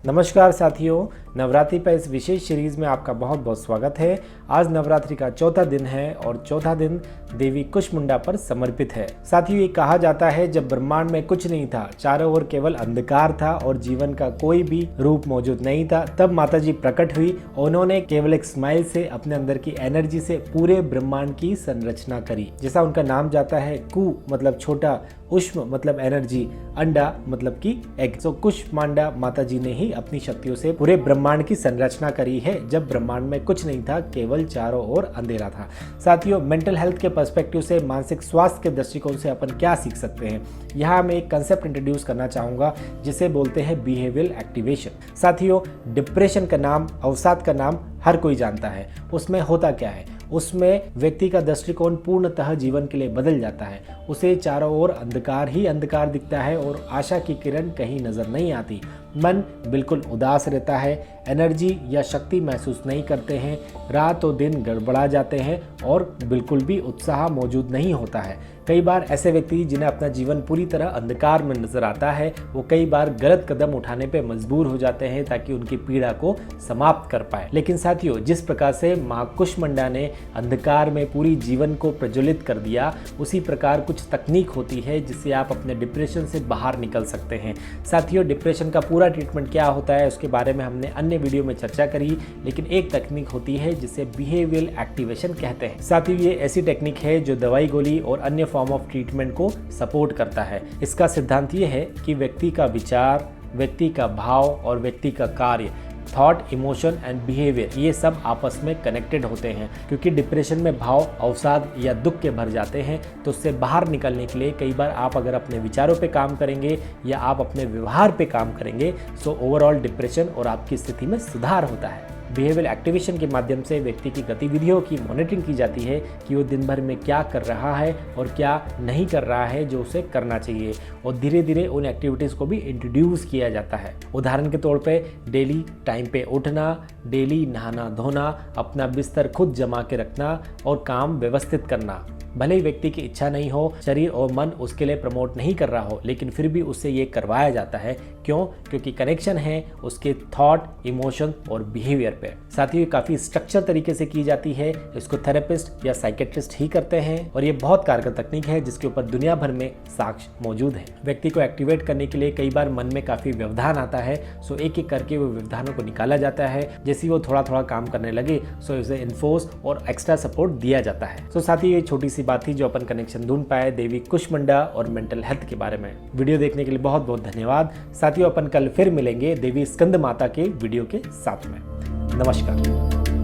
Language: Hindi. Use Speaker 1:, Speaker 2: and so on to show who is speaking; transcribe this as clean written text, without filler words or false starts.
Speaker 1: नमस्कार साथियों, नवरात्रि पर इस विशेष सीरीज में आपका बहुत बहुत स्वागत है। आज नवरात्रि का चौथा दिन है और चौथा दिन देवी कुष्मांडा पर समर्पित है। साथियों, ये कहा जाता है जब ब्रह्मांड में कुछ नहीं था, चारों ओर केवल अंधकार था और जीवन का कोई भी रूप मौजूद नहीं था, तब माता जी प्रकट हुई और उन्होंने केवल एक स्माइल से अपने अंदर की एनर्जी से पूरे ब्रह्मांड की संरचना करी। जैसा उनका नाम जाता है, कु मतलब छोटा, उष्म मतलब एनर्जी, अंडा मतलब की एग। सो कुष्मांडा माता जी ने ही अपनी शक्तियों से पूरे ब्रह्मांड की संरचना करी है जब ब्रह्मांड में कुछ नहीं था, केवल चारों ओर अंधेरा था। साथियों, मेंटल हेल्थ के पर्सपेक्टिव से, मानसिक स्वास्थ्य के दृष्टिकोण से अपन क्या सीख सकते हैं, यहाँ मैं एक कंसेप्ट इंट्रोड्यूस करना चाहूंगा जिसे बोलते हैं बिहेवियरल एक्टिवेशन। साथियों, डिप्रेशन का नाम, अवसाद का नाम हर कोई जानता है। उसमें होता क्या है, उसमें व्यक्ति का दृष्टिकोण पूर्णतः जीवन के लिए बदल जाता है। उसे चारों ओर अंधकार ही अंधकार दिखता है और आशा की किरण कहीं नजर नहीं आती। मन बिल्कुल उदास रहता है, एनर्जी या शक्ति महसूस नहीं करते हैं, रात और दिन गड़बड़ा जाते हैं और बिल्कुल भी उत्साह मौजूद नहीं होता है। कई बार ऐसे व्यक्ति जिन्हें अपना जीवन पूरी तरह अंधकार में नजर आता है, वो कई बार गलत कदम उठाने पे मजबूर हो जाते हैं ताकि उनकी पीड़ा को समाप्त कर पाए। लेकिन साथियों, जिस प्रकार से मां कुष्मांडा ने अंधकार में पूरी जीवन को प्रज्वलित कर दिया, उसी प्रकार कुछ तकनीक होती है जिससे आप अपने डिप्रेशन से बाहर निकल सकते हैं। साथियों, डिप्रेशन का पूरा ट्रीटमेंट क्या होता है उसके बारे में हमने अन्य वीडियो में चर्चा करी, लेकिन एक तकनीक होती है जिसे बिहेवियरल एक्टिवेशन कहते हैं। साथियों, ये ऐसी टेक्निक है जो दवाई गोली और अन्य फॉर्म ऑफ ट्रीटमेंट को सपोर्ट करता है। इसका सिद्धांत ये है कि व्यक्ति का विचार, व्यक्ति का भाव और व्यक्ति का कार्य, थॉट, इमोशन एंड बिहेवियर, ये सब आपस में कनेक्टेड होते हैं। क्योंकि डिप्रेशन में भाव, अवसाद या दुख के भर जाते हैं, तो उससे बाहर निकलने के लिए कई बार आप अगर अपने विचारों पे काम करेंगे या आप अपने व्यवहार पे काम करेंगे, सो ओवरऑल डिप्रेशन और आपकी स्थिति में सुधार होता है। बिहेवियर एक्टिवेशन के माध्यम से व्यक्ति की गतिविधियों की मॉनिटरिंग की जाती है कि वो दिन भर में क्या कर रहा है और क्या नहीं कर रहा है जो उसे करना चाहिए, और धीरे धीरे उन एक्टिविटीज़ को भी इंट्रोड्यूस किया जाता है। उदाहरण के तौर पे डेली टाइम पे उठना, डेली नहाना धोना, अपना बिस्तर खुद जमा के रखना और काम व्यवस्थित करना। भले ही व्यक्ति की इच्छा नहीं हो, शरीर और मन उसके लिए प्रमोट नहीं कर रहा हो, लेकिन फिर भी उससे ये करवाया जाता है। क्यों? क्योंकि कनेक्शन है उसके थॉट, इमोशन और बिहेवियर पे। साथ ही काफ़ी स्ट्रक्चर तरीके से की जाती है। इसको थेरेपिस्ट या साइकेट्रिस्ट ही करते हैं और ये बहुत कारगर तकनीक है जिसके ऊपर दुनिया भर में साक्ष्य मौजूद है। व्यक्ति को एक्टिवेट करने के लिए कई बार मन में काफ़ी व्यवधान आता है, सो एक एक करके वो व्यवधानों को निकाला जाता है। जैसे ही वो थोड़ा थोड़ा काम करने लगे, सो इसे इन्फोर्स और एक्स्ट्रा सपोर्ट दिया जाता है। सो साथ ही ये छोटी सी बात थी जो अपन कनेक्शन ढूंढ पाए देवी कुष्मांडा और मेंटल हेल्थ के बारे में। वीडियो देखने के लिए बहुत बहुत धन्यवाद। साथियों, अपन कल फिर मिलेंगे देवी स्कंद माता के वीडियो के साथ में। नमस्कार।